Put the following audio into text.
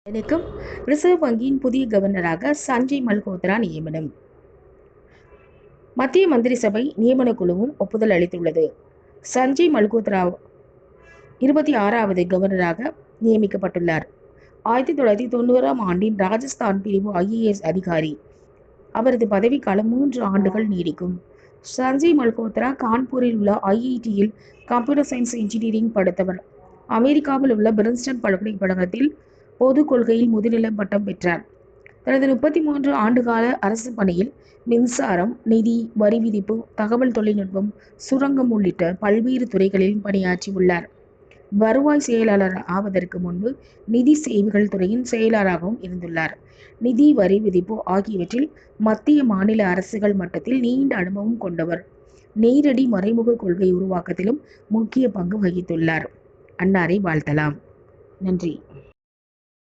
எனக்கும் ரிசர்வ் வங்கியின் புதிய கவர்னராக சஞ்சய் மல்ஹோத்ரா நியமனம். மத்திய மந்திரி சபை நியமன குழுவும் ஒப்புதல் அளித்துள்ளது. சஞ்சய் மல்ஹோத்ரா 26வது கவர்னராக நியமிக்கப்பட்டுள்ளார். 1990ஆம் ஆண்டின் ராஜஸ்தான் பிரிவு IAS அதிகாரி. அவரது பதவிக்காலம் 3 ஆண்டுகள் நீடிக்கும். சஞ்சய் மல்ஹோத்ரா கான்பூரில் உள்ள IITயில் கம்ப்யூட்டர் சயின்ஸ் இன்ஜினியரிங் படித்தவர். அமெரிக்காவில் உள்ள பிரின்ஸ்டன் பல்கலைக்கழகத்தில் பொது கொள்கையில் முதுநிலை பட்டம் பெற்றார். தனது 33 ஆண்டுகால அரசு பணியில் மின்சாரம், நிதி, வரி விதிப்பு, தகவல் தொழில்நுட்பம், சுரங்கம் உள்ளிட்ட பல்வேறு துறைகளில் பணியாற்றி உள்ளார். வருவாய் செயலாளர் ஆவதற்கு முன்பு நிதி சேவைகள் துறையின் செயலாளராகவும் இருந்துள்ளார். நிதி, வரி விதிப்பு ஆகியவற்றில் மத்திய, மாநில அரசுகள் மட்டத்தில் நீண்ட அனுபவம் கொண்டவர். நேரடி, மறைமுக கொள்கை உருவாக்கத்திலும் முக்கிய பங்கு வகித்துள்ளார். அன்னாரை வாழ்த்தலாம். நன்றி.